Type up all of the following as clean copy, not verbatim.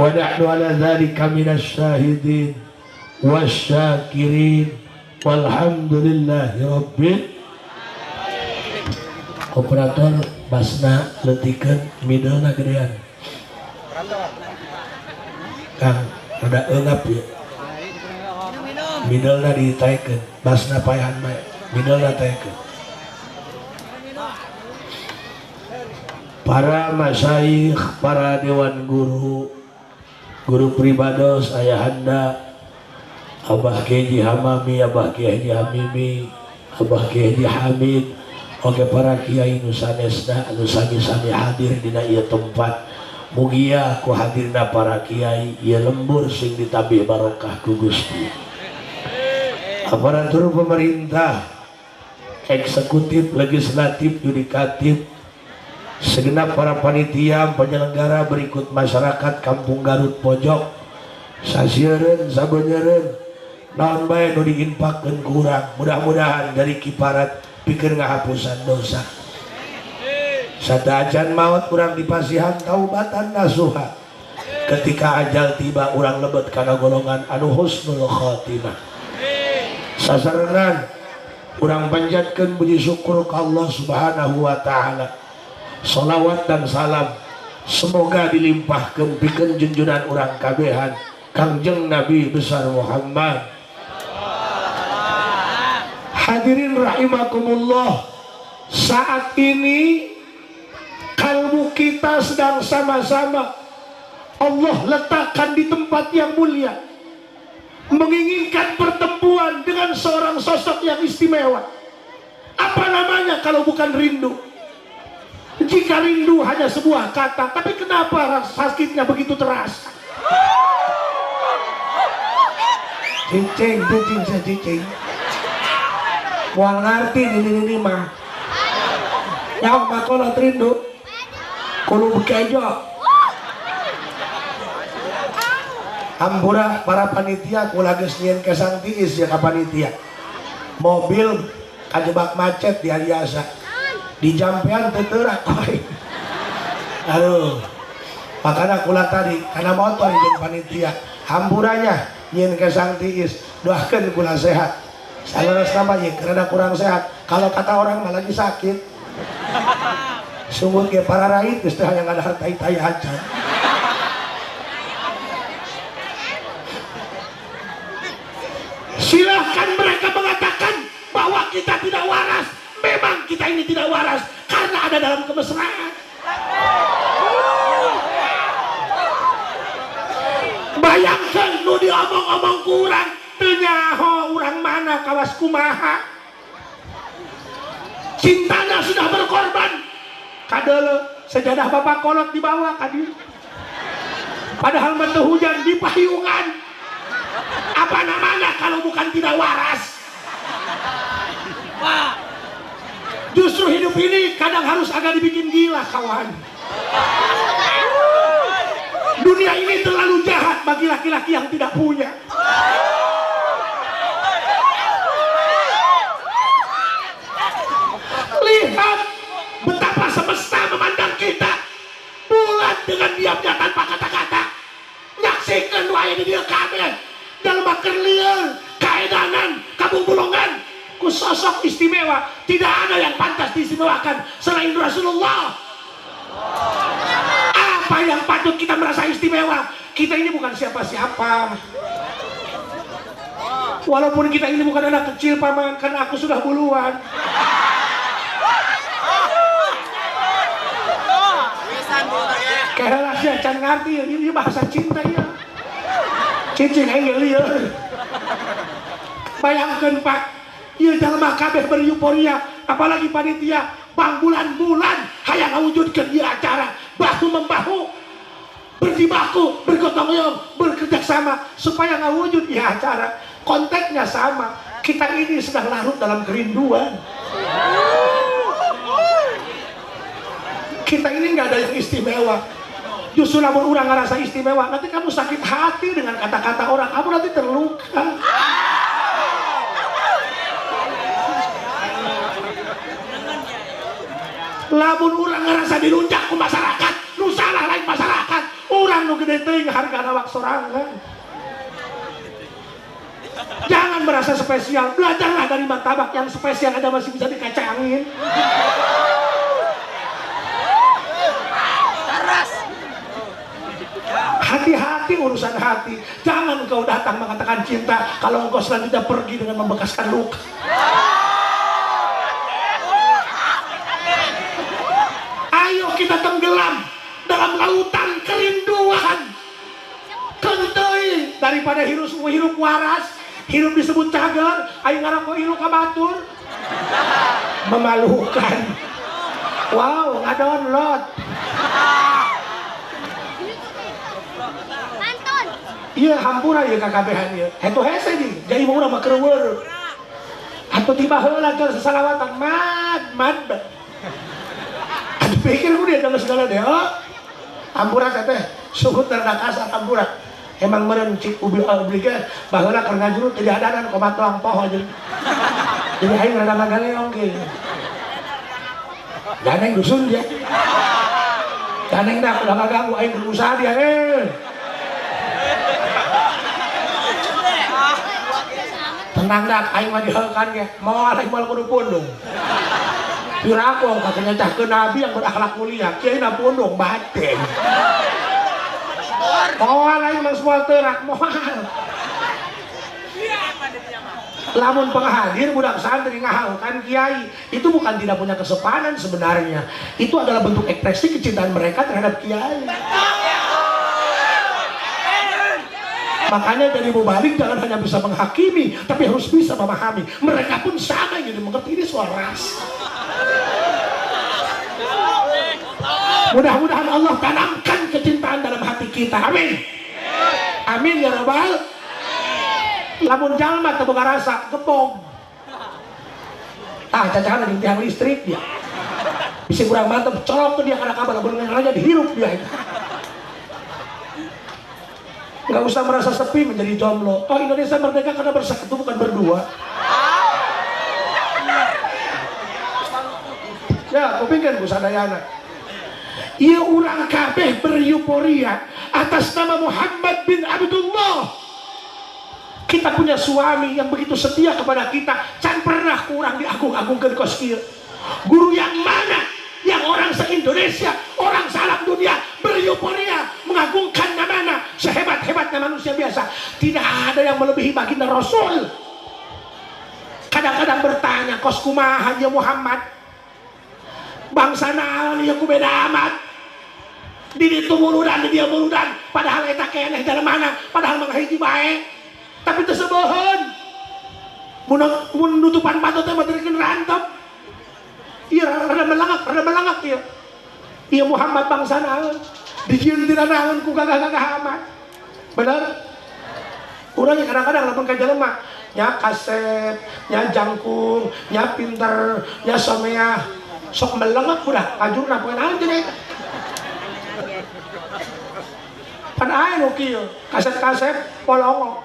wa nahnu ala dzalika minasy syahidin wasyakirin walhamdulillahi rabbil operator basna letikeun middle-na gedean Kang ada eungap ya middle-na ditaikeun basna paehan bae middle-na taikeun para masyayikh, para dewan guru, guru pribados, ayahanda, Abah Kiai Hamami, Abah Kiai Hamimi, Abah Kiai Hamid, oke para kiai nusanesna, anu sami-sami hadir dina ieu tempat. Mugia ku hadirna para kiai, ieu lembur sing ditabih barokah ku Gusti. Aparatur pemerintah, eksekutif, legislatif, yudikatif, segenap para panitia penyelenggara berikut masyarakat Kampung Garut Pojok sasiereun sabeuneureun naon bae nu diinfakkeun kurang mudah-mudahan dari kiparat pikeun ngahapusan dosa sadaajan maut urang dipasihan taubatan nasuha ketika ajal tiba urang lebet kana golongan anu husnul khotimah sasarengan urang panjatkeun puji syukur ka Allah Subhanahu wa taala. Salawat dan salam semoga dilimpahkan pikeun junjunan urang kabehan Kangjeng Nabi besar Muhammad. Hadirin rahimakumullah, saat ini kalbu kita sedang sama-sama Allah letakkan di tempat yang mulia, menginginkan pertemuan dengan seorang sosok yang istimewa. Apa namanya kalau bukan rindu? Jika rindu hanya sebuah kata, tapi kenapa sakitnya begitu terasa? Cincing, cincing. Mual ngerti ini mah. Yang makola rindu, kudu bekejo. Hampura para panitia, kula geus nyieun kesang tiis ya ka panitia. Mobil kajebak macet di Aliasa. Di jampean teterak aduh makanya kula tadi karena motor jeung panitia hamburanya nyin kesang tiis doakeun kula sehat saleres nama ye karena kurang sehat kalau kata orang mah lagi sakit sungguh ge para raid geus teh hayang ada hartai-tai aja silahkan mereka mengatakan bahwa kita tidak waras. Memang kita ini tidak waras karena ada dalam kemesraan. Bayangkan nu diomong-omong kurang teu nyaho urang mana kawas kumaha. Cintanya sudah berkorban. Kadeuleu sejadah bapak kolot dibawa ka dieu. Padahal mah teu hujan di payungan. Apa namanya kalau bukan tidak waras? Wah. Justru hidup ini kadang harus agak dibikin gila kawan. Dunia ini terlalu jahat bagi laki-laki yang tidak punya. Lihat betapa semesta memandang kita. Bulan dengan diamnya tanpa kata-kata. Nyaksikan wae di dieu kabeh. Dalam bakar lieur, kaedanan, kabubulungan. Ku sosok istimewa, tidak ada yang pantas diistimewakan selain Rasulullah. Apa yang patut kita merasa istimewa? Kita ini bukan siapa-siapa. Walaupun kita ini bukan anak kecil paman, karena aku sudah buluan. Kayak sih can ngerti ini bahasa cinta ya. Cincin enggel ya. Bayangkan Pak. Ieu jalma kabeh beryuforia, apalagi panitia bang bulan-bulan hayang ngawujudkeun ieu acara bahu membahu berjibaku bergotong royong bekerja sama supaya ngawujud ieu acara. Konteksnya sama, kita ini sedang larut dalam kerinduan. Kita ini nggak ada yang istimewa. Justru namun orang ngerasa istimewa, nanti kamu sakit hati dengan kata-kata orang, kamu nanti terluka. Lamun orang ngerasa dilunjak ke masyarakat, nu salah lain masyarakat. Orang Urang nu gede teuing harga awak sorangan. Jangan merasa spesial, belajarlah dari martabak yang spesial aja masih bisa dikacangin. Hati-hati urusan hati. Jangan kau datang mengatakan cinta kalau engkau selanjutnya pergi dengan membekaskan luka. Ayo kita tenggelam dalam lautan kerinduan. Kenteuy daripada hirup waras, hirup disebut cager, ayo ngarang kok hirup kabatur. Memalukan. Wow, ngadownload. Iya hampura ya kakabehan ya. Itu hese nih, jadi mau nama kereweur. Atau tiba heula ke sesalawatan mad. Aduh pikir gue dia jangan segala deh. Oh, hampura teh suhu terda kasar hampura. Emang meren cik ubi obliga baheula karena juru tidak ada dan komat doang poho jadi. Jadi aing rada ngagaleong ge. Ganeng dusun dia. Ganeng dah udah ngaganggu aing berusaha dia tenang dah, aing mah diheulkan ge. Moal aing moal kudu pundung. Piraku katanya cah ke nabi yang berakhlak mulia, kiai na pundung batin. Moal aing mah semua teurak moal. Lamun penghadir budak santri ngahaukan kiai, itu bukan tidak punya kesopanan sebenarnya. Itu adalah bentuk ekspresi kecintaan mereka terhadap kiai. Makanya jadi mubalik jangan hanya bisa menghakimi, tapi harus bisa memahami. Mereka pun sama yang jadi mengerti ini soal ras. Mudah-mudahan Allah tanamkan kecintaan dalam hati kita. Amin. Amin ya Rabbal. Lamun jalma teu boga rasa gepong. Cacahan di tiang listrik dia. Bisa kurang mantep colok ke dia karena kabar bener aja dihirup dia. Nggak usah merasa sepi menjadi jomblo. Oh Indonesia merdeka karena bersatu bukan berdua. Ya, kupingkan Bu Sadayana. Ia urang kabeh beryuforia atas nama Muhammad bin Abdullah. Kita punya suami yang begitu setia kepada kita, can pernah kurang diagung-agungkan koskir. Guru yang mana yang orang se-Indonesia, orang se-alam dunia beryuforia mengagungkan namanya sehebat-hebatnya manusia biasa. Tidak ada yang melebihi baginda Rasul. Kadang-kadang bertanya, kos kumaha ya Muhammad? Bangsa naon ya ku beda amat. Di ditu muludan, di dia muludan, padahal eta keneh dalam mana? Padahal menghiji bae. Tapi tersebehun. Mun nutupan patut teh materikeun rantep. Iya, rada melangak ya. Iya Muhammad bangsa naon, dijieun tina naon ku gagah-gagah amat. Bener? Urang kadang-kadang lamun ka jelema, nya kasep, nya jangkung, nya pinter, nya someah, sok melengak udah, ajurna poe naon teh eta. Pan aya nu kieu, kasep-kasep polongok.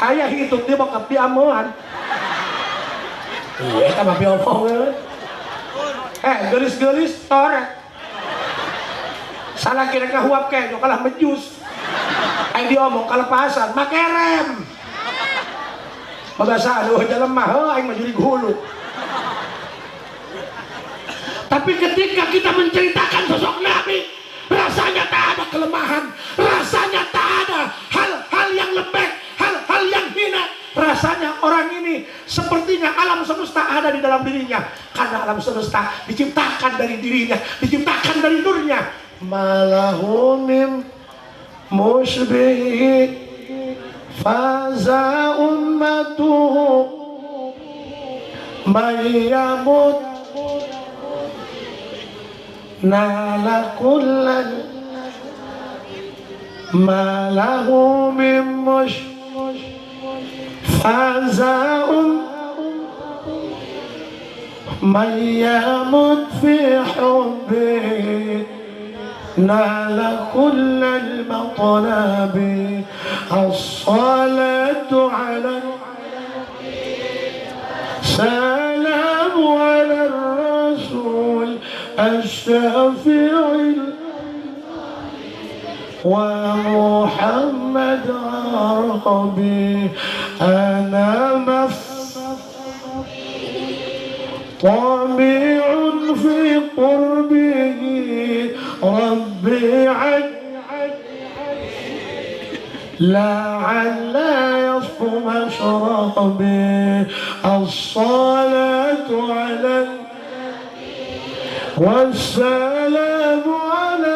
Aya hitung dia bakal diamuan. Iya, kita mah piomong. Gelis-gelis toret. Salah kira kahuap kayak kalah mejus. Ayo diomong kalepasan, make rem. Bagasa aduh jalan mah, aing mah juri hulu. Tapi ketika kita menceritakan sosok Nabi, rasanya tak ada kelemahan, rasanya tak ada hal-hal yang lembek, hal-hal yang hina. Rasanya orang ini sepertinya alam semesta ada di dalam dirinya, karena alam semesta diciptakan dari dirinya, diciptakan dari nurnya. Malahumim musbihi faza ummatuhu mayyamut nala kullan malahumim musbihi faza man yamut fi hubbi nala kullal matlabi as-salatu ala salamu ala rasul as-syafi'il ومحمد ربي أنا طامع في قربه ربي لعل يصفو مشربي الصلاة على والسلام على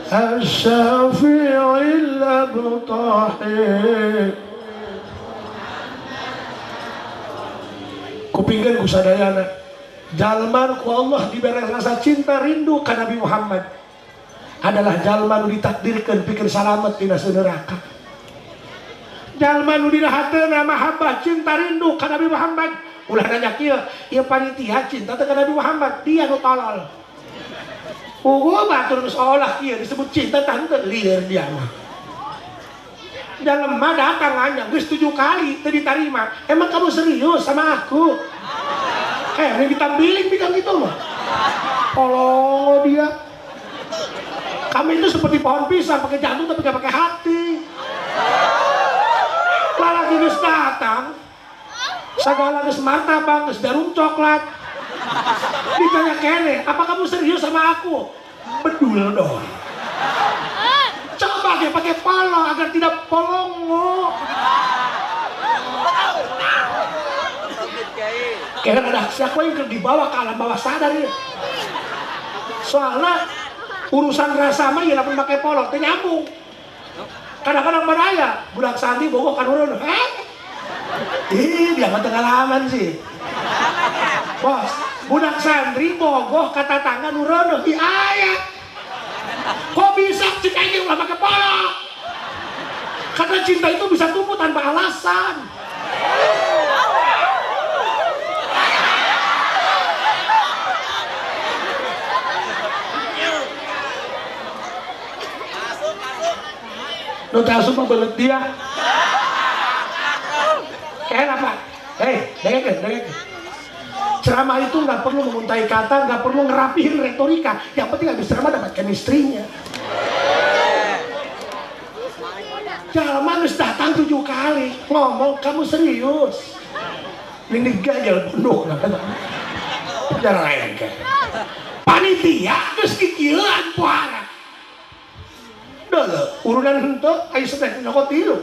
الشفيع الأبطحي. Kupingkan ku sadayana jalman ku Allah diberi rasa cinta rindu ka Nabi Muhammad adalah jalman nu ditakdirkeun pikeun salamet dina neraka. Jalman nu dina hateuna mahabbah cinta rindu ka Nabi Muhammad ulah nanya kieu ieu panitia cinta teh ka Nabi Muhammad dia nu tolol. Batur seolah kieu disebut cinta tah teu lieur dia mah. Dalam mah datang aja, geus 7 kali teu ditarima. Emang kamu serius sama aku? Ini ditambilin bilang gitu mah. Kalau dia, kami itu seperti pohon pisang, pakai jantung tapi gak pakai hati. Lalaki geus datang, segala geus martabang, geus jarum coklat. Ditanya kene, apa kamu serius sama aku? Bedul dong. Coba dia pakai polo agar tidak polongo. Kayaknya ada siapa yang dibawa ke alam bawah sadar ya. Soalnya urusan rasa mah ya lamun pakai polo teh nyambung. Kadang-kadang beraya budak santri bogoh kan urun. Dia mah pengalaman sih. Bos, budak santri bogoh kata tangan urun di ayat. Kok bisa cinta ini ulah pakai pola? Karena cinta itu bisa tumbuh tanpa alasan. Nu tasuk mah beuleut dia. Kenapa? Dengekeun. Ceramah itu nggak perlu memuntai kata, nggak perlu ngerapihin retorika. Yang penting habis ceramah dapat chemistry-nya. Jalman harus datang 7 kali ngomong kamu serius. Ini gajal penuh lah kan. Jangan lain kan. Panitia terus kikieuan puara. Deuh, urunan henteu aya sedek nyokot tilu.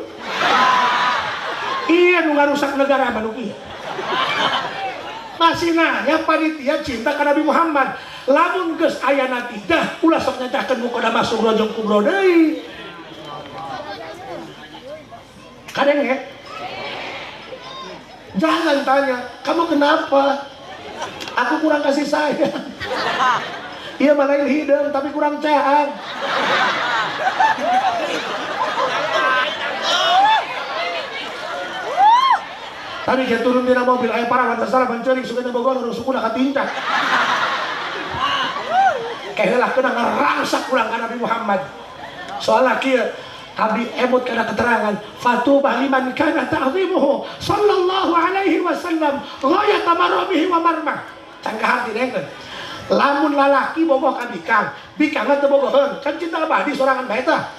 Iya nu ngarusak negara manu kieu. Masih nanya panitia cinta ke Nabi Muhammad lamun geus aya natidah ulah sok nyacahkeun mukoda masuk rojong kubro deui. Kadang ya jangan tanya kamu kenapa, aku kurang kasih sayang. Iya malain hidung tapi kurang cehang. Tadi dia turun di mobil, ayo para wanita salah mencuri suka Bogor, suku nak tinta. Kayaklah kena ngerangsak pulang ke Nabi Muhammad. Soalnya kia, abdi emut kena keterangan. Fatubah liman kana ta'zimuhu sallallahu alaihi wasallam ghayata maramihi wa marmah. Cangkah hati dengkeun. Lamun lalaki bogoh ka bikang, bikangna teu bogoheun, kan cinta abadi sorangan bae tah.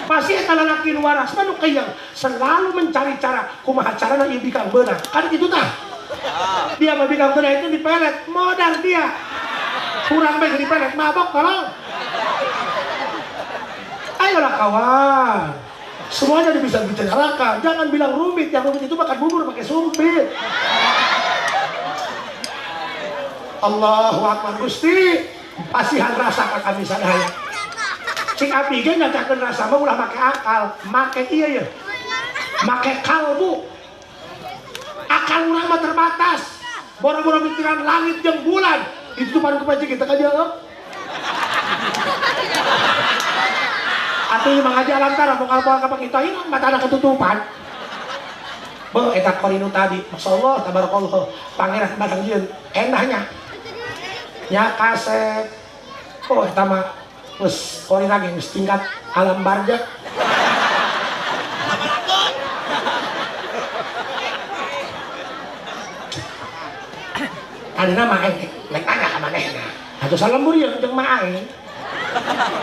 Pasti eta lalaki nu waras mah nu kayang selalu mencari cara kumaha carana ieu bikang beunang. Kan kitu tah. Dia mah bikang beunang itu dipelet, modal dia. Kurang bae dipelet, mabok tolong. Ayolah kawan. Semuanya bisa dibicarakan. Jangan bilang rumit, yang rumit itu makan bubur pakai sumpit. Allahu Akbar Gusti. Pasihan rasa ka kami sadaya. Cik api ge nyatakeun rasa mah ulah make akal, make ieu ya. Make kalbu. Akal urang mah terbatas. Boro-boro mikiran langit jeung bulan. Itu pan kepancing kita ka dieu. Atuh ieu mah aja lantaran mau kalbu ka kita ieu matana ketutupan. Beuh eta korinu tadi, masyaallah tabarakallah. Pangeran batang jieun enahnya. Nya kaset. Oh eta mah terus kori lagi tingkat alam barja. Tadi nama aing, lek tanya ka manehna. Atuh salembur jeung jeung mah aing.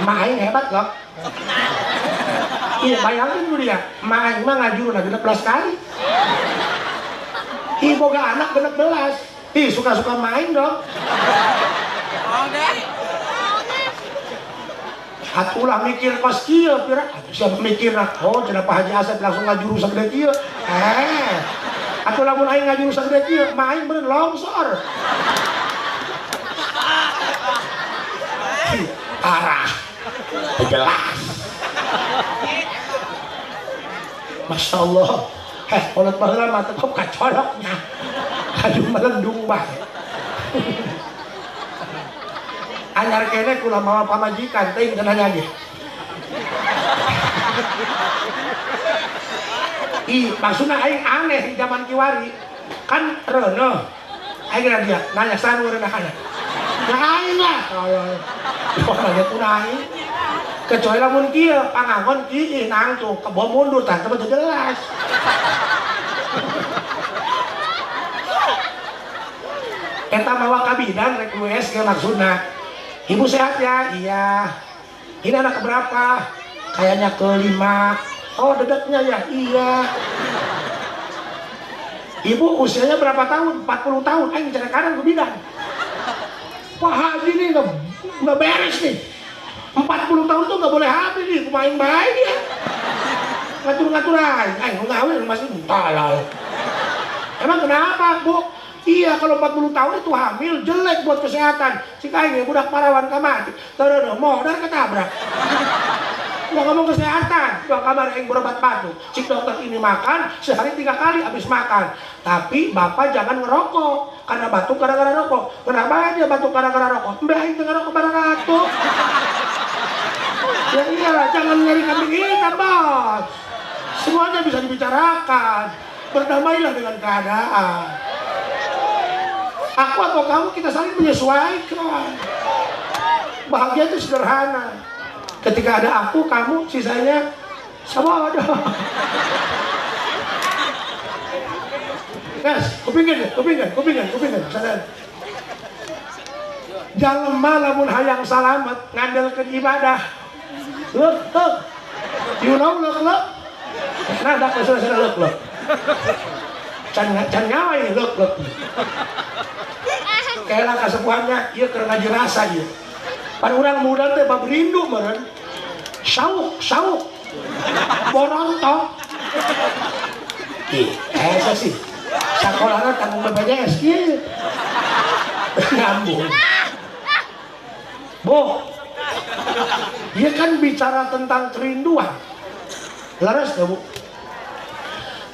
Main hebat loh. Iya bayangin dulu dia, main mah ngajurun 16 kali. Ih boga anak 16. Ih suka-suka main dong. Atulah mikir kos kieu pira. Siapa mikir oh cenah Pak Haji Asep langsung ngajuru sagede kieu. Atuh lamun aing ngajuru sagede kieu, main bener longsor. Parah. Jelas. Masya Allah. Kolot baheula mah tetep kacoloknya. Kaju melendung bae. Anyar kene kula mawa pamajikan teuing teu nanya ge. Maksudna aing aneh di zaman kiwari. Kan reuneuh. Aing dia nanya sanu reunahana. Ya aing lah. Kok nanya kunaing. Kecuali lamun kieu pangangon kieu nangtung kebo mundur tah teu jelas. Eta mawa kabidan rek US ge maksudna. Ibu sehat ya? Iya. Ini anak keberapa? Kayaknya kelima. Oh dedeknya ya? Iya. Ibu usianya berapa tahun? 40 tahun. Aing cara kanan ke bidan. Pak Haji nih nggak beres nih. 40 tahun tuh nggak boleh habis nih. Pemain baik ya. Ngatur-ngatur aja. Aing ngawin masih talal. Emang kenapa Bu? Iya kalau 40 tahun itu hamil jelek buat kesehatan. Si kain budak parawan kamati. Terus modal ketabrak. Nggak ngomong kesehatan. Dua kamar yang berobat batu. Si dokter ini makan sehari 3 kali habis makan. Tapi bapak jangan ngerokok karena batuk gara-gara rokok. Kenapa dia batuk gara-gara rokok? Mbak itu ngerokok barang batuk. Ya iyalah jangan nyari kambing hitam bos. Semuanya bisa dibicarakan. Berdamailah dengan keadaan. Aku atau kamu kita saling menyesuaikan. Bahagia itu sederhana. Ketika ada aku, kamu, sisanya sama ada. Guys, kupingin. Sadar. Jalma lamun hayang salamet ngandelkeun ibadah. Leuk. You know leuk. Nah, dak selesai leuk. Can nyawa ini leuk. Kayaklah kasepuhannya, iya keur ngaji rasa ieu. Pan urang muda teh babrindu meureun. Sauk. Borontok. Esa sih. Sakolana tanggung BPJS kieu. Nyambung. Bu. Dia kan bicara tentang kerinduan. Laras enggak, Bu?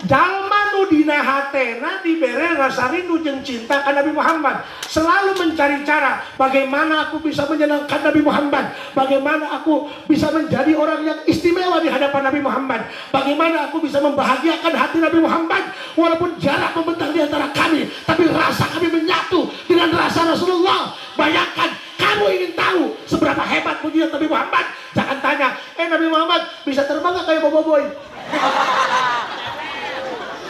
Jalma nu dina hatena dibere rasa rindu jeung cinta ka Nabi Muhammad. Selalu mencari cara bagaimana aku bisa menyenangkan Nabi Muhammad, bagaimana aku bisa menjadi orang yang istimewa di hadapan Nabi Muhammad, bagaimana aku bisa membahagiakan hati Nabi Muhammad walaupun jarak membentang di antara kami, tapi rasa kami menyatu dengan rasa Rasulullah. Bayangkan kamu ingin tahu seberapa hebat mujizat Nabi Muhammad, jangan tanya, Nabi Muhammad bisa terbang kayak boboiboy?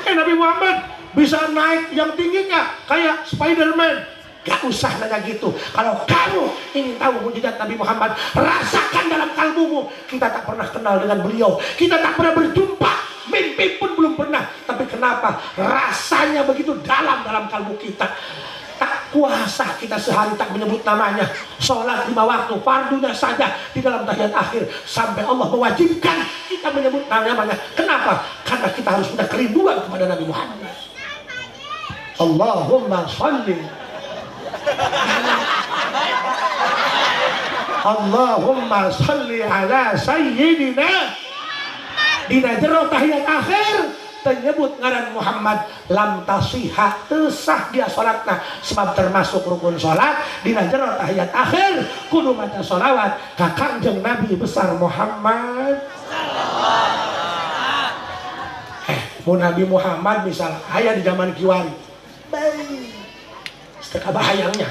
Nabi Muhammad bisa naik yang tinggi nggak kayak Spiderman? Gak usah nanya gitu. Kalau kamu ingin tahu mujizat Nabi Muhammad, rasakan dalam kalbumu. Kita tak pernah kenal dengan beliau, kita tak pernah berjumpa, mimpi pun belum pernah. Tapi kenapa rasanya begitu dalam kalbu kita? Tak kuasa kita sehari tak menyebut namanya. Sholat 5 waktu, fardunya saja di dalam tahiyat akhir sampai Allah mewajibkan kita menyebut namanya. Kenapa? Karena kita harus punya kerinduan kepada Nabi Muhammad. Allahumma sholli Allahumma sholli ala sayyidina. Dina jero tahiyat akhir menyebut ngaran Muhammad lam tasihah, tesah dia sholatna, sebab termasuk rukun sholat dina jero tahiyat akhir kudu maca sholawat ka Kangjeng Nabi besar Muhammad. Mun Nabi Muhammad misal aya di zaman kiwari teka bahayangnya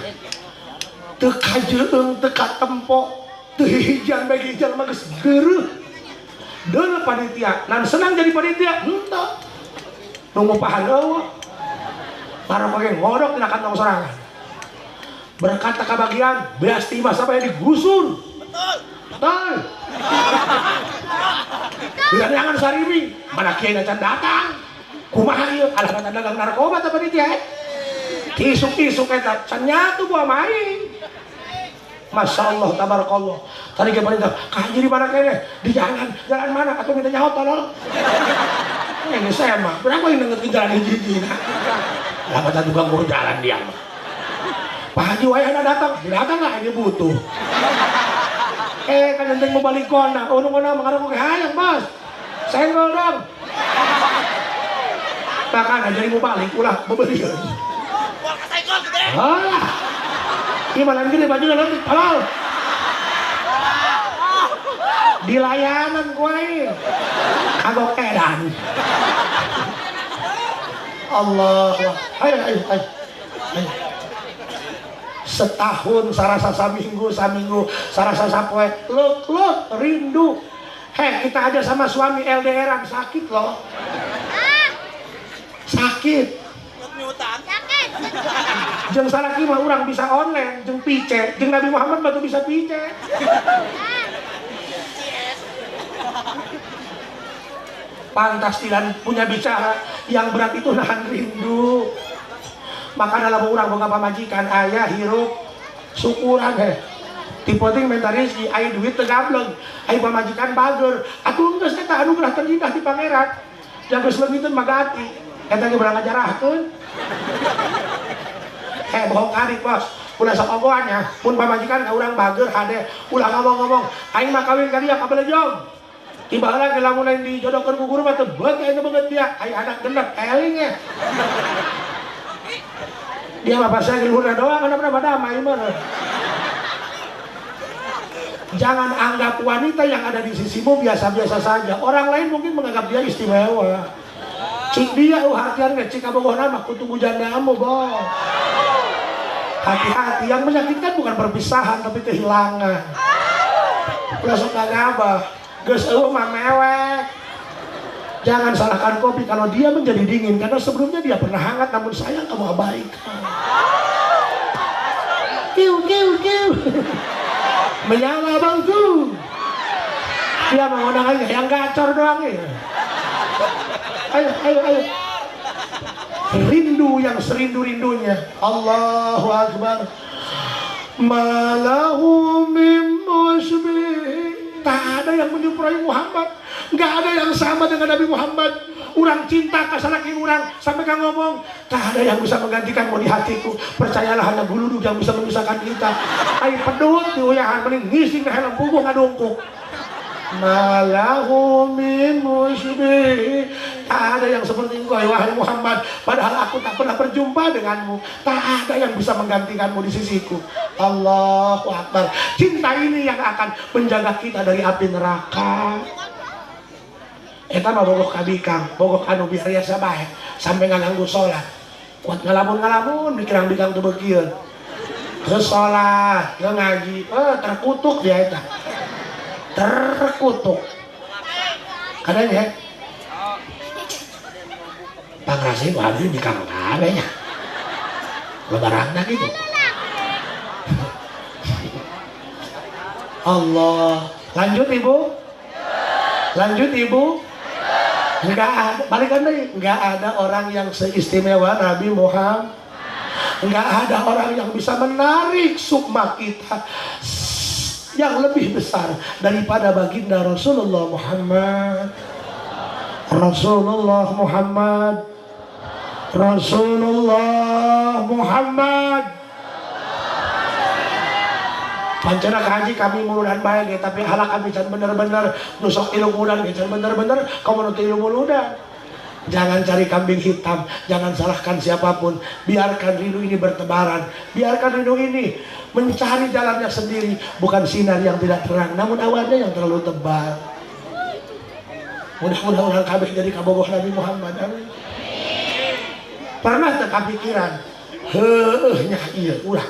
teka jeung teka tempo teu hijian bagi hijal mah geus geureum deuleu panitia nan senang jadi panitia henteu nunggu pahan eueuh para pake ngodok tina kantong sorangan berkata kebagian beas timah sampai digusur Betul. Bila jangan sarimi, mana kiai nacan datang. Kumaha ieu? Alamat dagang narkoba teh bari teh. Isuk-isuk eta can nyatu buah main. Masya Allah, tabarakallah. Tadi ke perintah, kaji di mana kayaknya? Di jalan mana? Atau minta nyawa tolong? Ini saya mah, berapa yang ngerti jalan hiji-hiji? Lama tadi tukang buru jalan dia mah. Pak Haji wayahna datang lah ini butuh. Kan yang mau balik kona, ono-ono mengarang kok hayang bos. Senggol dong. Bahkan jadi mau balik ulah bebelian. Alah. Gimana gini bajunya nanti halal. Di layanan gue kagok edan. Allah. Ayo. Setahun sarasa saminggu sarasa sapoe luk rindu. Kita aja sama suami LDRan sakit loh. Sakit. Jeung salaki mah urang bisa online, jeung pice, jeung Nabi Muhammad batu bisa pice. Pantas tidak punya bicara yang berat itu nahan rindu. Maka dalam urang boga pamajikan aya hirup syukuran Ti penting minta rezeki, aya duit teu gableng, aya pamajikan bager. Atuh geus eta anugerah terindah di pangeran. Yang geus leungiteun magati. Eta ge berangkat jarahkeun. Bohong kali bos, ulah sok ogoannya, pun pamajikan ka urang bager hade, ulah ngomong-ngomong, aing mah kawin ka dia kabelejong. Tiba heula ge lamun aing dijodohkeun ku guru mah teu beut aing beungeut dia, aing anak genep eling ya. Dia mah pasal luhurna doang, kenapa damai mah. Jangan anggap wanita yang ada di sisimu biasa-biasa saja. Orang lain mungkin menganggap dia istimewa. Cik dia hartian ge cik kabogohna mah kudu bujandamu, Bos. Hati-hati, yang menyakitkan bukan perpisahan tapi kehilangan. Langsung ngagabah, geus eueuh mah mewek. Jangan salahkan kopi kalau dia menjadi dingin karena sebelumnya dia pernah hangat namun sayang kamu abaikan. Kiu. Menyala bangku. Dia mengundang aja yang gacor doang ya. Ayo. Rindu yang serindu-rindunya. Allahu Akbar. Malahu min musbih. Tak ada yang menyerupai Muhammad. Gak ada yang sama dengan Nabi Muhammad. Urang cinta kasalakin urang sampai kan ngomong, tak ada yang bisa menggantikanmu di hatiku. Percayalah hanya guluduk yang bisa memisahkan kita. Ai pedut diuyahan mending ngising helm puguh ngadungkuk. Malahu min musbih. Tak ada yang seperti engkau wahai Muhammad. Padahal aku tak pernah berjumpa denganmu. Tak ada yang bisa menggantikanmu di sisiku. Allahu Akbar. Cinta ini yang akan menjaga kita dari api neraka. Eta mah bogoh kabikang, bogoh anu biasa bae sampai ngaganggu sholat. Kuat ngalamun bikang teu beukieun. Geus sholat, geus ngaji, terkutuk dia eta. Terkutuk. Kadang ya. Pangrasih habis di kamar nya. Lebarangna gitu. Allah. Lanjut Ibu. Enggak ada, balikan deh. Enggak ada orang yang seistimewa Nabi Muhammad. Enggak ada orang yang bisa menarik sukma kita yang lebih besar daripada baginda Rasulullah Muhammad. Pancana kaji kami muludan baik tapi halak kami can bener-bener nusok ilmu muludan can bener-bener kamu nuti ilmu muludan. Jangan cari kambing hitam, jangan salahkan siapapun. Biarkan rindu ini bertebaran, biarkan rindu ini mencari jalannya sendiri. Bukan sinar yang tidak terang, namun awannya yang terlalu tebal. Mudah-mudahan orang kabeh jadi kabogoh Nabi Muhammad. Amin. Pernah tak kepikiran? Nya iya ulah.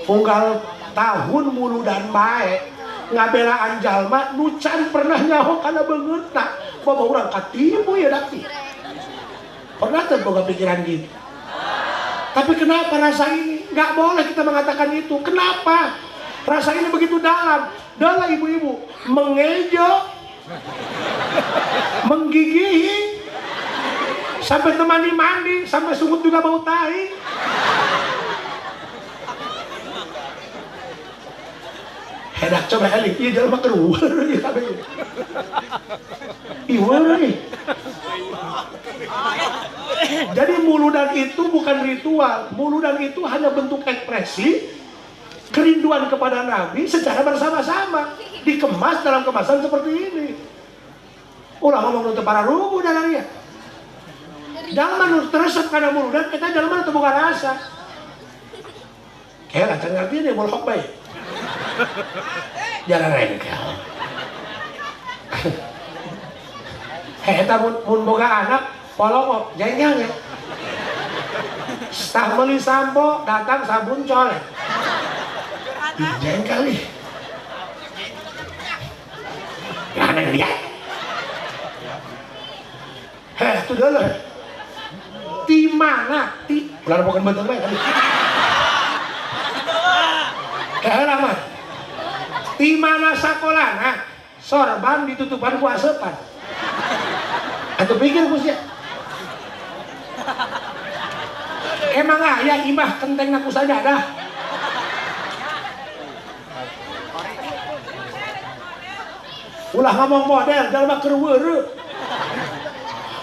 Unggal tahun muludan bae ngabelaan jalma nu can pernah nyaho kana beungeutna. Bawa urang ka timu ya daki. Pernah tuh boga pikiran gitu. Tapi kenapa rasa ini? Gak boleh kita mengatakan itu. Kenapa? Rasa ini begitu dalam. Dalam ibu-ibu mengejek, menggigihi, sampai temani mandi, sampai sungut juga bau tahi. Enak coba kali, iya jalan keluar ya kabeh. Iwar nih. Jadi muludan itu bukan ritual, muludan itu hanya bentuk ekspresi kerinduan kepada Nabi secara bersama-sama, dikemas dalam kemasan seperti ini. Ulah ngomong untuk para rugu dalamnya. Jangan teresep karena muludan, kita jangan temukan rasa. Kayak acan ngerti nih, boleh baik. Jangan rengkel. Eta mun boga anak, polong jengkel ya. Staf beli sampo, datang sabun colek. Jengkel nih. Gak dia. Itu dulu. Di mana? Ulah bukan betul baik tadi. Lama. Di mana sakolana sorban ditutupan ku asepan. Atau pikir kusnya. Emang aya imah kenteng naku saja dah. Ulah ngomong model jalma keur weureu.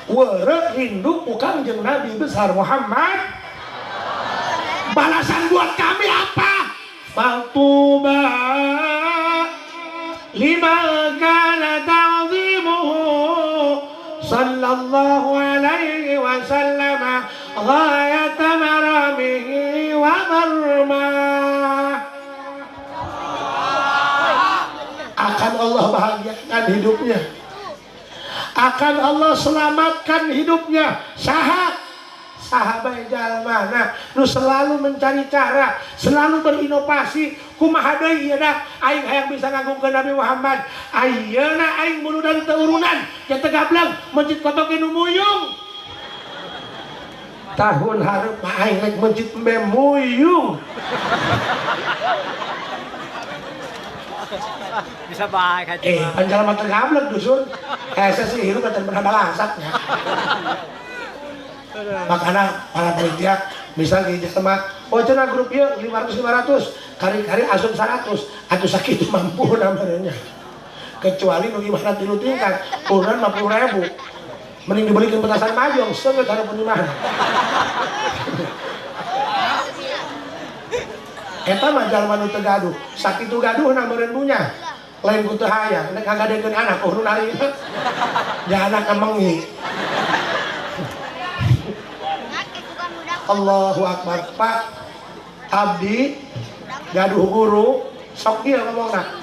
Weureu rindu ukang jeung Nabi besar Muhammad. Balasan buat kami apa? Matuba lima kana ta'zimuhu sallallahu alaihi wasallam ghayat maramihi wa marmah. Akan Allah bahagiakan hidupnya, akan Allah selamatkan hidupnya. Sahabat jalmana nu selalu mencari cara, selalu berinovasi. Kumaha deui ieu dah aing hayang bisa ngagungkeun Nabi Muhammad. Ayeuna aing muludan teu urunan, nya teu gablang masjid kotok nu muyung. Tahun hareup aing rek masjid embe muyung. Bisa baik aja. Panjalma teu gablek dusun. Hese sih hirup dan pernah balasaknya. Makanya para panitia misal di jemaah oh cenah grup ieu 500 kari-kari asup 100 atuh sakitu mampu namanya. Kecuali nu imahna 3 tingkat urang 50.000 mending dibelikeun petasan majong seungeut hareupeun imahna. Eta mah jalma nu teu gaduh, sakitu gaduhna meureun punya. Lain ku teu hayang, nek ngagadekeun anak nu narima. Ja anak emengi. Allahu Akbar. Pak abdi gaduh guru sok ieu ngomongna.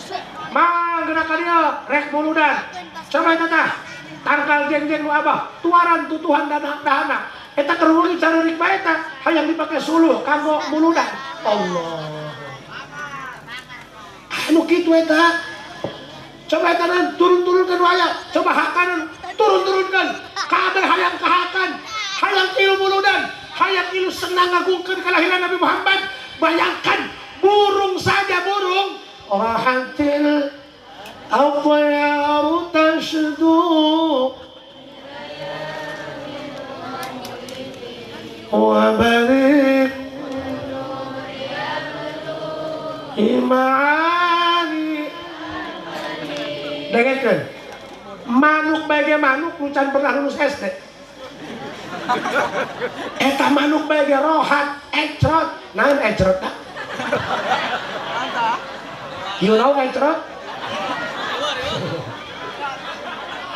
Mang geuna ka dieu rek muludan. Coba eta tah tangkal jeng-jeng nu abah tuaran tutuhan dahana. Eta keur weung caririk bae eta hayang dipake suluh kanggo muludan. Allah. Anu kitu eta. Coba eta turun-turunkeun waya. Coba hakanan turun-turunkeun. Kabeh hayang kahakan. Hayang ilmu muludan. Hayat ilu senang ngagungkeun kelahiran Nabi Muhammad. Bayangkan burung saja burung rahatil atyar tashdu wa barik imani. Dengarkan manuk bagi manuk nucan pernah lulus SD. Eta manuk bagi rohat, ecrot. Naon ecrot tak? You know ecrot?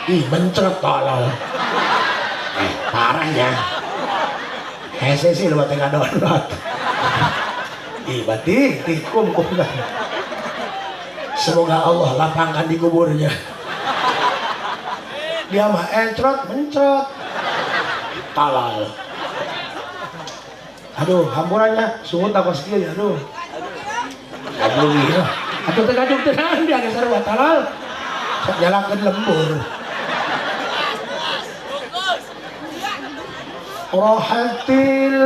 Ih, mencrot tolol. Parahnya. Hese sih lu tengah download. Ih, batik, tikum. Semoga Allah lapangkan di kuburnya. Dia mah ecrot, mencrot. Halal. Aduh, hampurannya sungut aku sekieu ya, aduh. Aduh iya. Atuh teh gajuk teh dia geus buat halal. Sok jalakeun lembur. Rahatil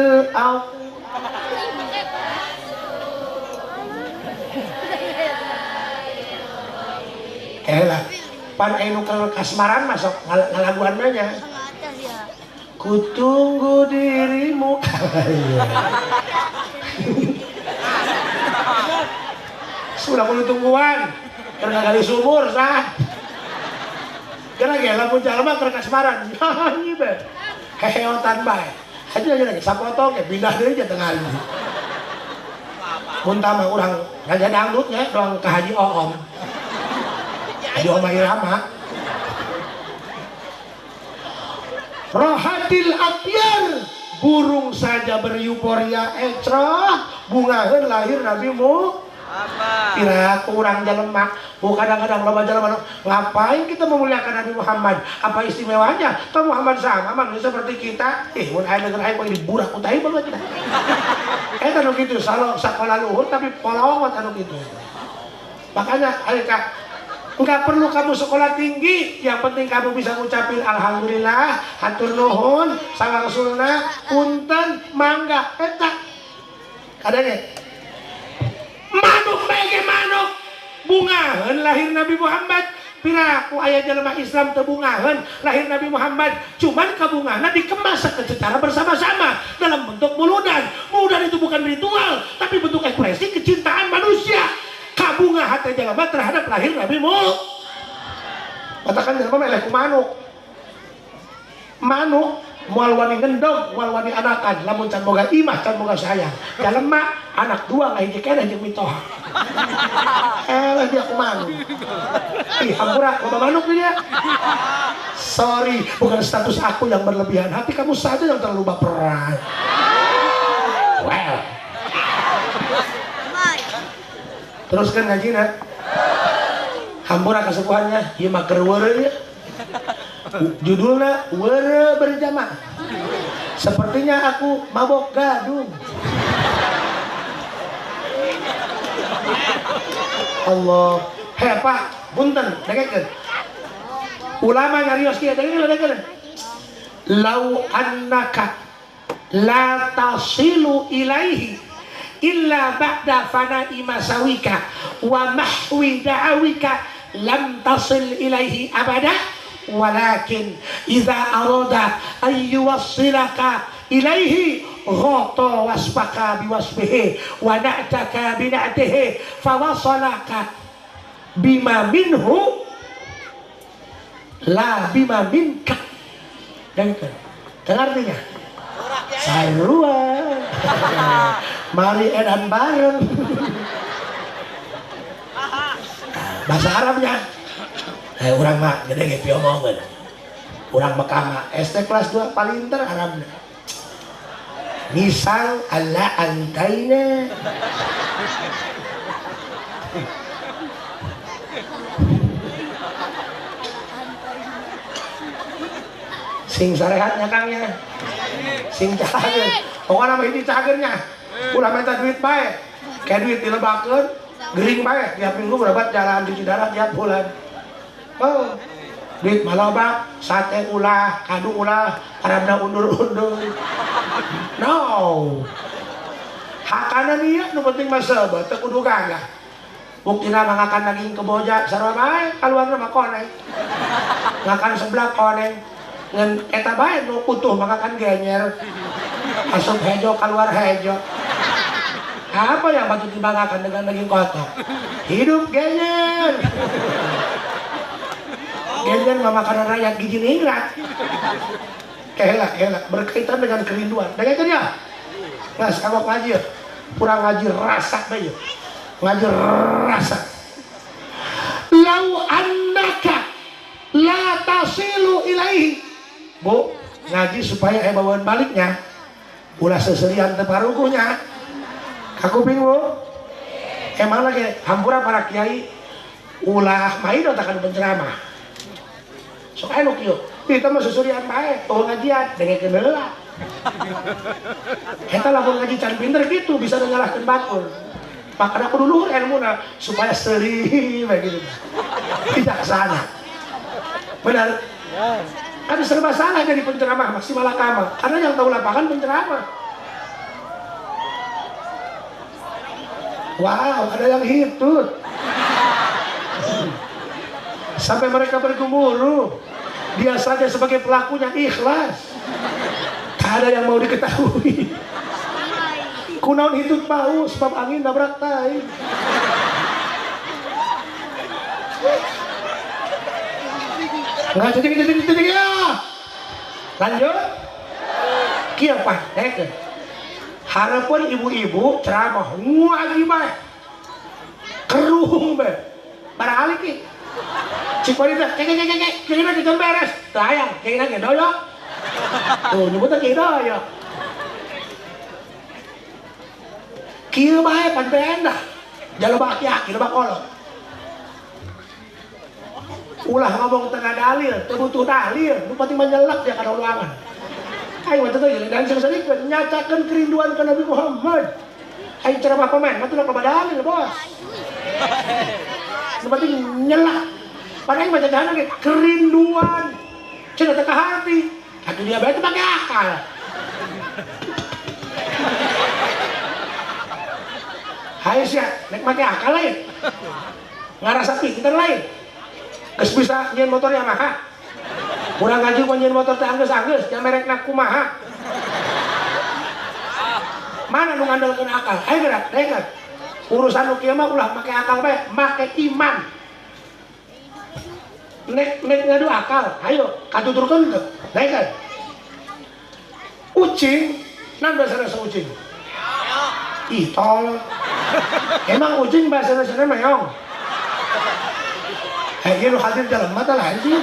Elah, pan anu kasmaran masuk ngalaguan nya. Kutunggu dirimu. Sudah kudu tungguan. Karena kali sumur sah. Gara-gara lamun jalma keur kasmaran. Nyanyi be. Heheotan bae. Aja lagi sapotong ke pindah deui jeung tengah ali. Mun tama urang raja dangdut nya doang ka Haji Oom. Haji Oom Irama. Rohatil abyar, burung saja beryuforia ecroh, bungaheun lahir Nabi Muhammad. Kira kurang jelema, kadang-kadang loba jelema ngapain kita memuliakan Nabi Muhammad? Apa istimewanya? Kan Muhammad sama manusia seperti kita. Mun aya negeri aya di burak utai banget kita. Eta nu kitu sakola luhur tapi polongot anu kitu. Makanya ayo Kak, enggak perlu kamu sekolah tinggi, yang penting kamu bisa ngucapin alhamdulillah, hatur nuhun, sawarsulna, punten, mangga, eta. Kadangnya manuk bege manuk, bungaheun lahir Nabi Muhammad. Piraku aya jelema Islam teu bungaheun lahir Nabi Muhammad, cuman kabungana dikemas secara bersama-sama dalam bentuk muludan. Muludan itu bukan ritual, tapi bentuk ekspresi kecintaan manusia. Kabunga hati jelema terhadap lahir Nabi Muhammad. Katakan jelema meleh ku manuk. Manuk moal wani ngendog, moal wani anakan, lamun can boga imah, can boga sayang. Jelema anak dua ngahiji keneh jeung mitoha. Dia ku manuk. Ih, hampura loba manuk dia. Sorry, bukan status aku yang berlebihan, hati kamu saja yang terlalu baperan. Well. Teruskan ngajina. Hampura kasepuhannya, ieu mah keur weureu nya. Judulnya weureu berjamaah. Sepertinya aku mabok gadung. Allah. Heh Pak, punten, dengekeun. Ulama nyarios kieu, dengekeun. Lau annaka la tasilu ilaihi illa ba'da fana'i masawika wa mahwi da'awika lam tasil ilaihi abada, walakin idza arada an yuwassilaka ilaihi ghata wasfaka biwasfihi wa na'taka bina'tihi fawasalaka bima minhu la bima minka. Dengar artinya? Sarua. Mari edan bareng. Bahasa Arabnya. Urang mah gede ge piomongkeun. Urang Mekah mah ST kelas 2 palinter Arabna. Misal alla antaina. Sing sarehatnya Kangnya. Sing cahageun. Pokona mah hiji cahageunnya. Ulah minta duit bae. Kayak duit dilebakeun, gering bae. Tiap minggu berobat jalan cuci darah tiap bulan. Oh. Duit maloba, sate ulah, kadu ulah, arabna undur-undur. No. Hakana niat nu penting mah sebet teu kudu gagah. Buktina mangakan daging keboja sarua bae, kaluarna mah koneng. Ngakan sebelah koneng. Ngan eta bae nu utuh mangakan genyer. Asup hejo keluar hejo. Apa yang patut dibanggakan dengan daging kotor? Hidup genyer. Genyer mah makanan rakyat gizi ningrat. Elak berkaitan dengan kerinduan. Dengarkan ya. Nah, sekarang ngaji. Kurang ngaji rasa bae. Ngaji rasa. Lau annaka la tasilu ilaihi. Bu, ngaji supaya bawaan baliknya. Ulah seserian teparukuhnya. Kakuping bu. Emang lagi hampura para kiai ulah main otakan penceramah. Sok anu kieu. Kita mah seserian bae, oh ngajian dengekeun heula. Eta lamun ngaji can pinter gitu bisa nyalahkeun batur. Makana kudu luhur ilmuna supaya seri begitu. Bijaksana. Benar? Kan serba salah jadi penceramah maksimal akama. Karena yang tahu lapangan penceramah. Wow, ada yang hitut. Sampai mereka bergemuruh. Dia saja sebagai pelakunya ikhlas. Tak ada yang mau diketahui. Kunaon hitut bau sebab angin nabrak tai. Nggak jadi ya. Lanjut. Kieu praktek. Harapan ibu-ibu ceramah ngaji bae. Keruhung bae. Barangkali ki. Cik wanita, kayaknya kita beres. Tayang, kayaknya doyok. Tuh, nyebutnya kayak doyok. Kieu bae pan benda. Jalebak yakin, jalebak kolot. Ulah ngomong tengah dalil, butuh dalil, lu penting menjelak dia kada ulangan. Ayo waktu itu dan sering nyatakan kerinduan ke Nabi Muhammad. Ayo ceramah pemain, matu nak dalil bos. Lu penting nyelak. Padahal baca jalan kayak kerinduan, cina teka hati. Aduh dia berarti pakai akal. Hai sih, naik pakai akal lain. Ngarasa pinter lain. Geus bisa nyeun motor Yamaha. Urang ngaju nyeun motor teh anggeus-anggeus, yang merekna kumaha. Mana nu ngandalkeun akal? Ayo gerak, dengar. Urusan nu kieu mah ulah make akal bae, make iman. Nek ngadu akal, ayo katuturkeun teu. Dengar. Ucing, nan bahasa ucing. Ih, tol. Emang ucing bahasa meong. Hei, lu hadir dalam mata lah sih.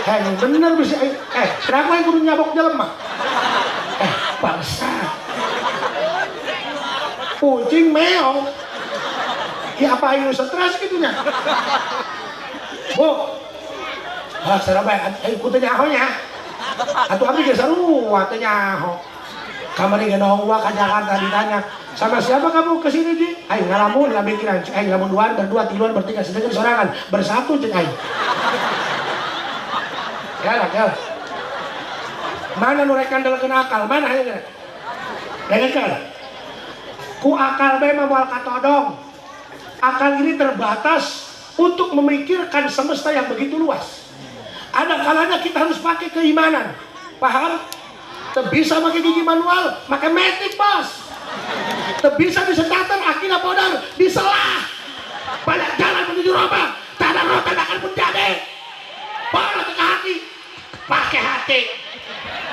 Hei, bener bisa. Kenapa yang kudu nyabok dalam mah? Bangsa. Kucing meong. Ya apa yang stres gitunya? Bu. Sarap bae, ku teh nyaho nya. Atuh abdi geus sarua teh nyaho. Kamari genong wa ka Jakarta ditanya, sama siapa kamu kesini Ji? Ayo ngalamun lah pikiran, ayo ngalamun duaan, berdua, tiluan, bertiga, sedekah, sorangan, bersatu cek ayo. Ya. Mana nu rek kandalkeun akal? Mana ayo geus? Dengarkan. Ku akal bae mah moal katodong. Akal ini terbatas untuk memikirkan semesta yang begitu luas. Ada kalanya kita harus pakai keimanan. Paham? Bisa pakai gigi manual, pakai metik bos. Bisa disetater, akhirnya podar, diselah. Banyak jalan menuju roba, tak ada rotan akan menjadi. Baru ke hati, pakai hati.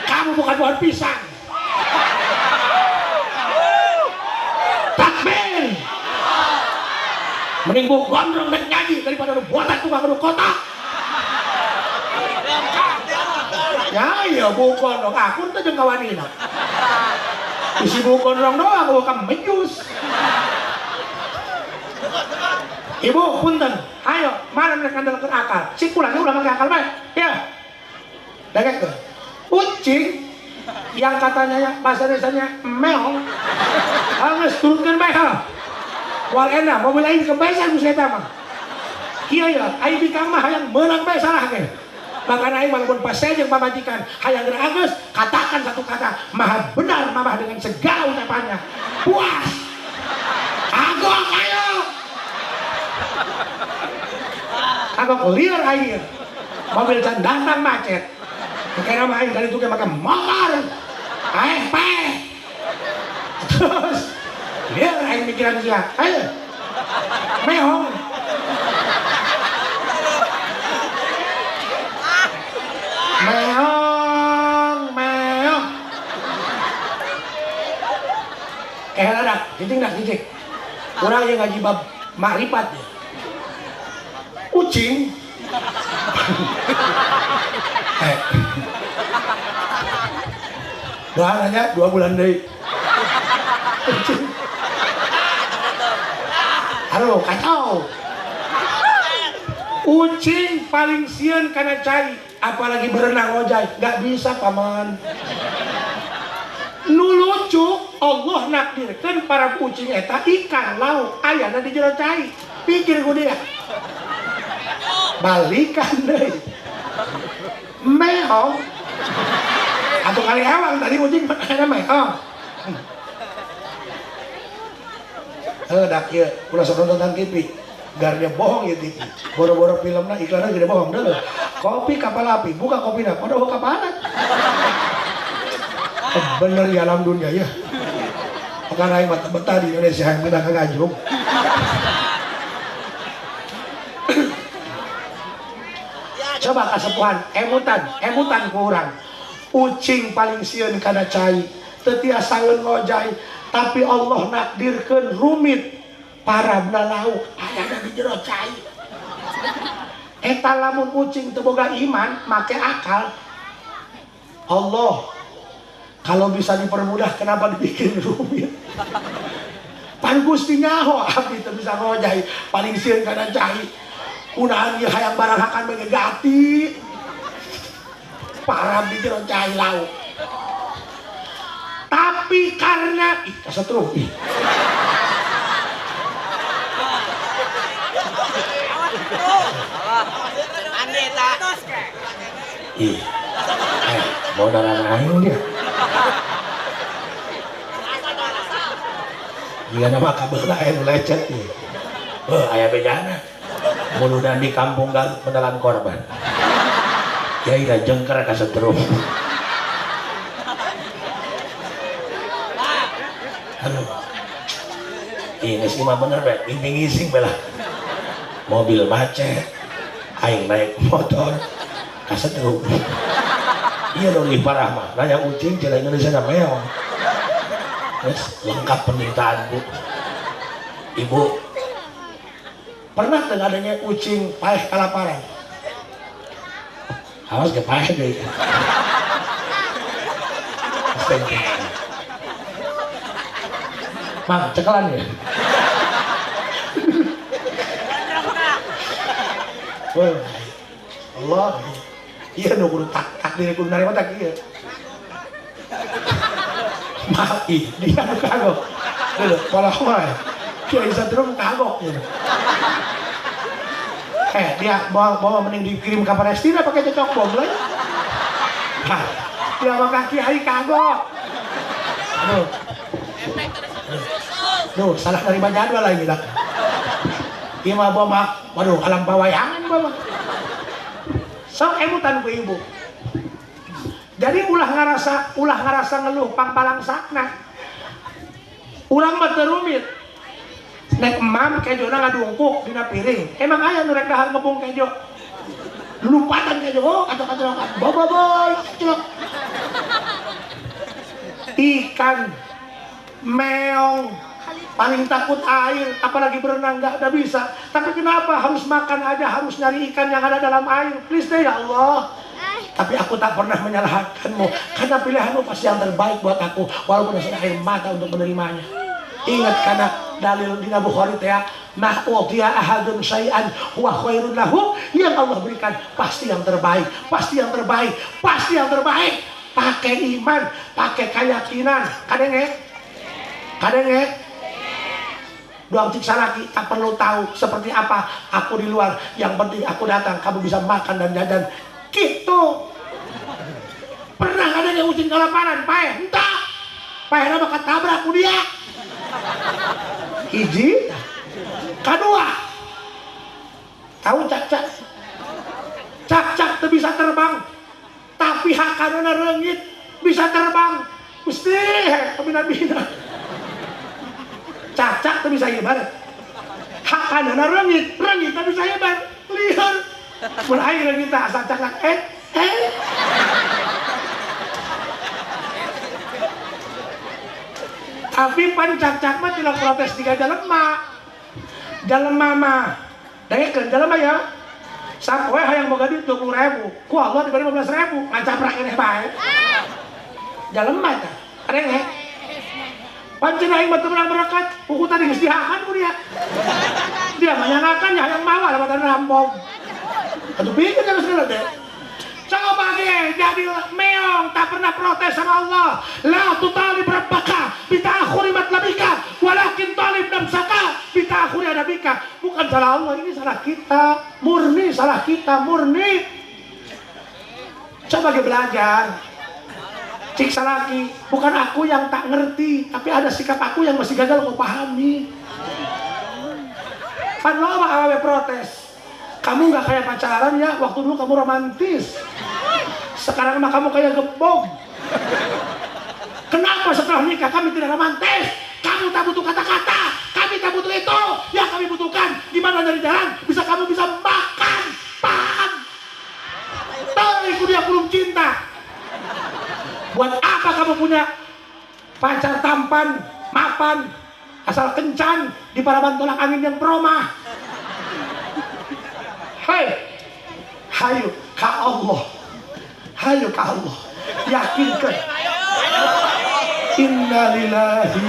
Kamu bukan pohon pisang. Takbir. Mending bu gondrong dan nyanyi daripada buatan tukang adu kotak. Ya iya bukan dong, aku tuh jeung kawanina. Isi bukan dong doang, bukan mejus. Ibu, punten, ayo, mana mereka kandalkeun akal? Si pulangnya udah pakai akal bae, ya. Dengar tuh, ucing yang katanya bahasa desanya meong, harus turunkan bae ha. Wal enak, mobil lain kebesan ku saya mah. Iya ya, ayo di kamar yang menang bae salah ge. Bahkan aing walaupun pas saya jeung pamajikan hayang gerageus katakan satu kata maha benar mamah dengan segala ucapannya puas kagok ayo kagok liar aing mobil can datang macet kira mah aing dari itu ke makan motor terus liar aing mikiran dia ayo meong meong dak cicing orang yang ngaji bab makrifat ya ucing doang aja 2 bulan deh ucing halo kacau ucing paling sieun karena cai apalagi berenang ojai gak bisa paman. Nu lucu Allah nakdirkan para kucing eta ikan laut ayana di jero cai pikir ku dia balikan deh meong atau kali awang tadi kucing ada meong dak ya ulah sok nonton TV garnya bohong ya TV. Boro-boro filmnya iklannya gede bohong deh. Kopi kapal api, buka kopinya, pada kapalan. Bener ya alam dunia ya. Bukan aing betah di Indonesia yang pindah ke Ganjung. Coba kasepuhan, emutan kurang. Ucing paling sieun kana cai, teu tiasa ngojai, tapi Allah nakdirkeun rumit parabna lauk aya di jero cai. Eta lamun ucing teu boga iman, make akal. Allah kalau bisa dipermudah kenapa dibikin rumit? Pan Gusti nyaho abdi teu bisa ngojai, paling sieun kana cai. Kunahan ieu hayang barang hakan megegati. Parab di jero cai lauk. Tapi karena kasetrum mau darah aing dia. Jika nama kabeula aya lecet nih. Aya bejana. Muludan di kampung Garut menelan korban. Kiai da jengker ka setrum. Aduh. Ini sih mah bener be, ngising belah. Mobil macet. Aing naik motor ka setrum. Iya dong lebih parah mah. Nanya ucing cila Indonesia na meong. Yes, lengkap permintaan Bu. Ibu pernah dengan adanya ucing paeh kalaparan? Awas ke paeh deh. Mang, cekelan ya? Allah, iya nu kudu takdir kudu narima tak ieu. Mati, dia nu kagok. Deuh, pola wae. Kiai Satrum kagok gitu. Dia bawa mending dikirim ke Palestina pakai cocok bom lagi. Nah, dia makan kiai kagok. Aduh. Duh, salah dari jadwal lagi dah. Dia mah bawa, waduh, alam pawayangan bawa. Sok emutan ku ibu. Jadi ulah ngarasa ngeluh pangpalang sakna. Ulang mah teu rumit. Nek emam kejona ngadungkuk dina piring. Emang aya nu rek dahar ngepung kejo. Lumpatan kejo, kacok-kacok. Boboiboy, kacok. Ikan, meong, paling takut air, apalagi berenang nggak ada bisa. Tapi kenapa harus makan aja, harus nyari ikan yang ada dalam air? Please deh ya Allah. Tapi aku tak pernah menyalahkanmu, karena pilihanmu pasti yang terbaik buat aku, walaupun ada air mata untuk menerimanya. Ingat karena dalil di Bukhari teh, "Ma utiya ahadun syai'an huwa khairun lahu." Yang Allah berikan pasti yang terbaik, pasti yang terbaik, pasti yang terbaik. Pakai iman, pakai keyakinan. Kadenge. Doang ciksa lagi, tak perlu tahu seperti apa aku di luar. Yang penting aku datang, kamu bisa makan dan jajan. Gitu. Pernah ada yang ucing kelaparan, paeh? Entah. Paeh nama ketabrak ku dia. Hiji. Kedua. Tahu cak-cak? Cak-cak tuh bisa terbang. Tapi hakanana reungit bisa terbang. Gusti, kabina-bina. Cak-cak tuh bisa hebat. Hakanana reungit tuh bisa hebat. Lihat. Mun aing reungit asa cak-cak Tapi pancak-cak mah tidak protes tiga jalan mama. Dengekeun jalan mah ya. Sapoe hayang boga duit 20.000. Ku Allah diberi 15.000. Ngacaprak keneh bae. Jalan mah tah. Kadenge. Pancen aing mah teu menang berkat. Buku tadi geus dihakan ku dia. Dia mah nyangakan ya hayang mawa lawan rampong. Atuh pikir kan segala deh. Coba deh jadi meong tak pernah protes sama Allah. La tutalib rabbaka bita'akhuri matlabika walakin talib nafsaka bita'akhuri adabika. Bukan salah Allah, ini salah kita. Murni salah kita, murni. Coba belajar. Ciksa lagi, bukan aku yang tak ngerti, tapi ada sikap aku yang masih gagal mau pahami. Pan lo awewe protes. Kamu nggak kayak pacaran ya, waktu dulu kamu romantis. Sekarang mah kamu kayak gembong. Kenapa setelah nikah kami tidak romantis? Kamu tak butuh kata-kata, kami tak butuh itu. Yang kami butuhkan, gimana dari jalan bisa kamu bisa makan, paham? Itu dia belum cinta. Buat apa kamu punya pacar tampan, mapan, asal kencan di paraban tolak angin yang promah? Hei, hayu ke Allah, hayu ke Allah, yakinkan. Innalillahi.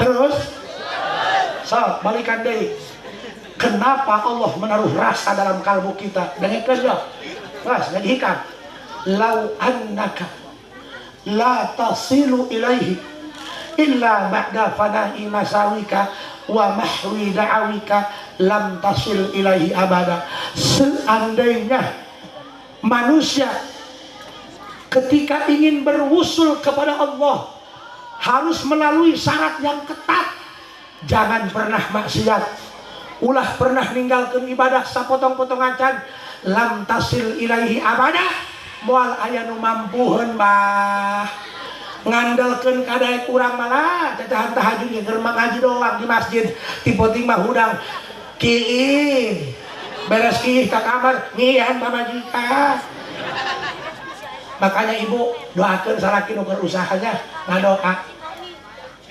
Terus, balikan deh. Kenapa Allah menaruh rasa dalam kalbu kita? Dengan kerja, ras, dengan hikam. Lau annaka la tasilu ilaihi illa ba'da fana'i masawika wa mahwi da'awika lam tasil ilaihi abada. Seandainya manusia ketika ingin berwusul kepada Allah harus melalui syarat yang ketat. Jangan pernah maksiat, ulah pernah ninggalkan ibadah sapotong-potongan can, lam tasil ilaihi abada. Moal aya nu mampuheun mah ngandalkeun kadaek urang malah cacahan tahajud ge keur ngaji doang di masjid, tipe-tipe mah hudang kieu beres kieu ka kamar ngian mamajika. Makanya ibu doakeun salaki nu usahanya ngadoa.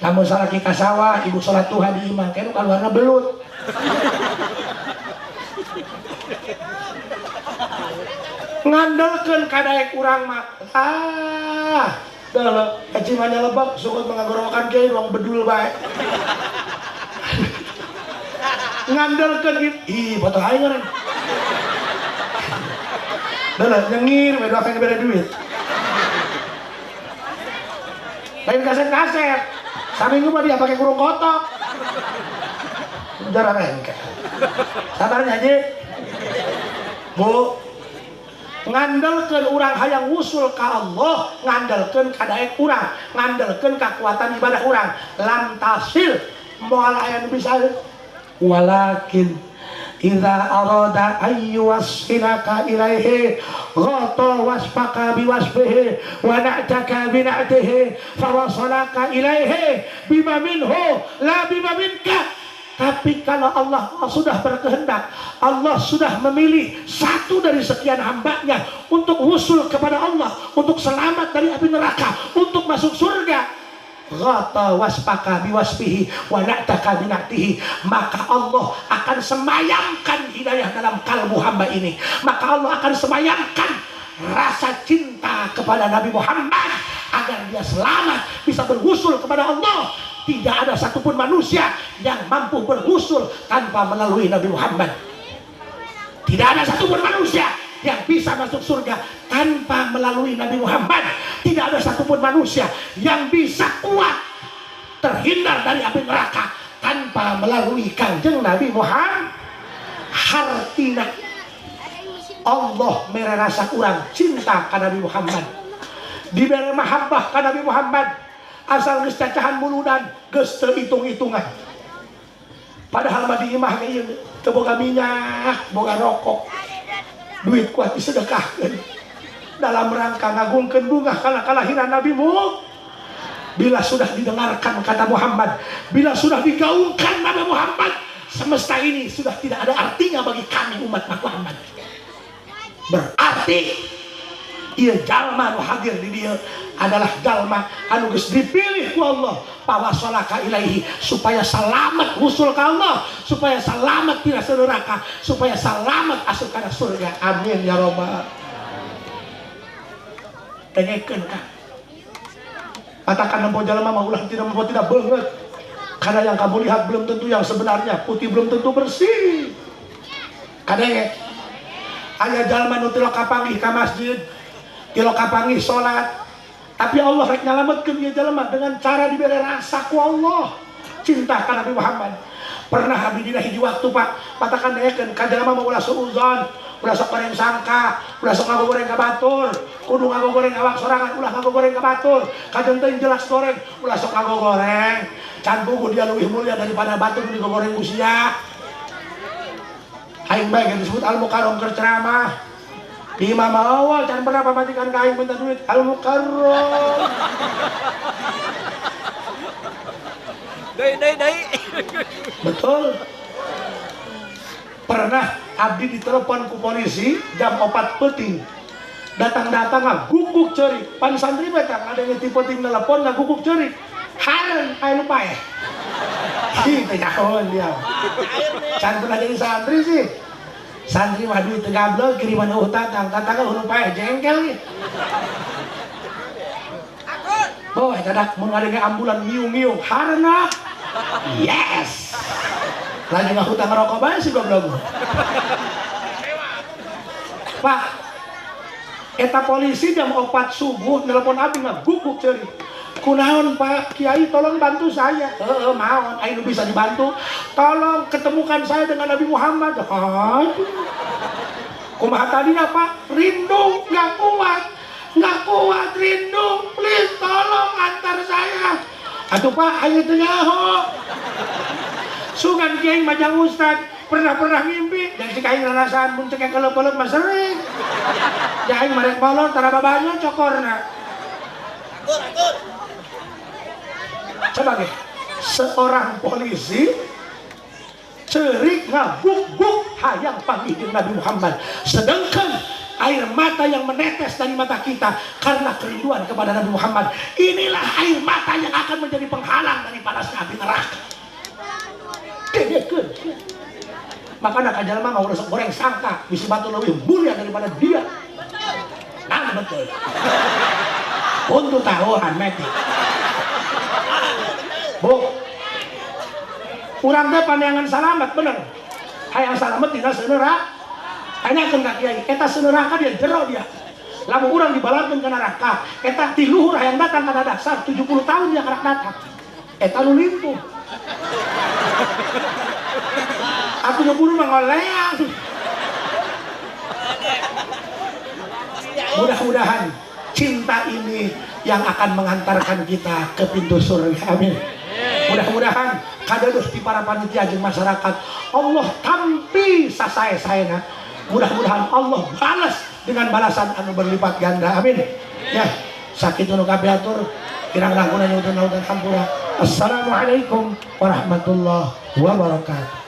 Lamun salaki ka sawah ibu salat duha di imah kenu kaluarna belut. Ngandalkeun kadaek urang mah dah ecing manya lebak suka mengagorokan kieu ruang bedul bae. Ngandalkeun ih foto aing kan. Dah nyengir we doakeun beda duit. Lain kaset-kaset. Saminggu mah dia pakai kurung kotok. Jarang engke. Sabarnya aja. Bu, ngandalkeun urang hayang wusul ka Allah, ngandalkeun kadaek urang, ngandalkeun kekuatan ibadah urang. Lam tasil moal aya nu bisa. Walakin idza arada ayyuwassilaka ilaihi ghata wasfaka biwasfihi wa na'taka bina'tihi fawasalaka ilaihi bima minhu la bima minka. Tapi kalau Allah sudah berkehendak, Allah sudah memilih satu dari sekian hambanya untuk wusul kepada Allah, untuk selamat dari api neraka, untuk masuk surga. Ghata wasfaka biwasfihi wa na'taka bina'tihi, maka Allah akan semayamkan hidayah dalam kalbu hamba ini. Maka Allah akan semayamkan rasa cinta kepada Nabi Muhammad agar dia selamat bisa berwusul kepada Allah. Tidak ada satupun manusia yang mampu berwusul tanpa melalui Nabi Muhammad. Tidak ada satupun manusia yang bisa masuk surga tanpa melalui Nabi Muhammad. Tidak ada satupun manusia yang bisa kuat terhindar dari api neraka tanpa melalui Kanjeng Nabi Muhammad. Hartina Allah merasa kurang cinta ke Nabi Muhammad, diberi mahabbah ke Nabi Muhammad. Asal geus cacahan muludan geus teu hitung-hitungan. Padahal mah di imah ge ieu teu boga minyak, boga rokok. Duit kuat disedekahkeun dalam rangka ngagungkeun bungah kana kalahiran Nabi mu. Bila sudah didengarkan kata Muhammad, bila sudah digaungkan Nabi Muhammad, semesta ini sudah tidak ada artinya bagi kami umat Muhammad. Berarti ieu jalma nu hadir di dieu adalah jalma anu geus dipilih ku Allah, pawasolaka ilaihi, supaya selamat usul ka Allah, supaya selamat tina neraka, supaya selamat asup kana surga. Amin ya rabbal. Tengekeun ka. Katakan nempo jalma mah ulah tidak membuat tidak banget. Karena yang kamu lihat belum tentu yang sebenarnya, putih belum tentu bersih. Kadang aya jalma nu teu kapanggih ka masjid, teu kapanggih salat. Tapi Allah rek nyalametkeun ieu jalma dengan cara diberi rasa ku Allah, cinta ka Nabi Muhammad. Pernah abdi dina hiji waktu Pak, patakan daekeun ka jalma mah ulah suudzon, ulah sok goreng sangka, ulah sok ngago goreng ka batur, kudu ngago goreng awak sorangan, ulah ngago goreng ka batur, kajen teh jelas goreng, ulah sok ngago goreng, can buku dia lebih mulia daripada batur di goreng usia. Aing bae yang disebut al-mukarram keur ceramah. Di imam awal can pernah pamatikan ka aing minta duit al-mukarram. Dei. Betul. Pernah abdi ditelepon ku polisi jam 4 peuting. Datang guguk ceurik. Pan santri betang ada yang tipe ting telepon guguk ceurik. Haren aya lupa ya. Kita nyahoan dia. Can pernah jadi santri sih. Santri mah duit teu gablek kiriman utang katakan lupa ya jengkel nih. Oh, dadak mun ngadenge ambulan ngiung-ngiung. Harna. Yes. Lagi nggak hutang rokok bae sih goblok. Pak, eta polisi jam 4 subuh nelpon abdi mah guguk ceurik. Kunaon Pak Kiai tolong bantu saya. Maon, ayo bisa dibantu. Tolong ketemukan saya dengan Nabi Muhammad. Kumaha tadinya Pak? Rindu nggak kuat rindu. Please tolong antar saya. Atuh Pak, ayo teu nyaho. Sugan Kiai majang Ustad pernah ngimpi dan si Kiai ngerasaan mun cek kelep-kelep mah sering. Jaing marek molor tara babanya cokorna. Coba ge, seorang polisi ceurik ngaguk-guk hayang panggil Nabi Muhammad. Sedangkan air mata yang menetes dari mata kita karena kerinduan kepada Nabi Muhammad. Inilah air mata yang akan menjadi penghalang dari panasnya api neraka. Dedekeun. Makanya kajalma mau resep goreng sangka bisi batu lebih mulia daripada dia. Nah betul. Untuk tahuan mati. Bu, urang teh pandangan salamet bener. Hayang salamet dina seuneurak. Tanyakeun ka Kiai, eta seuneurak dia jero dia. Lamun urang dibalankeun ka neraka, eta ti luhur hayang datang kana dasar 70 tahun dia karak datang. Eta nu limpuh. Aku nyeburu mengoleang. Mudah-mudahan cinta ini yang akan mengantarkan kita ke pintu surga. Amin. Mudah-mudahan kadeus di para panitia jeung masyarakat Allah tampi sasae-saena. Mudah-mudahan Allah balas dengan balasan anu berlipat ganda. Amin. Ya, sakitu nu kabeh atur kirang langkuna nyuwun hampura. Assalamualaikum warahmatullahi wabarakatuh.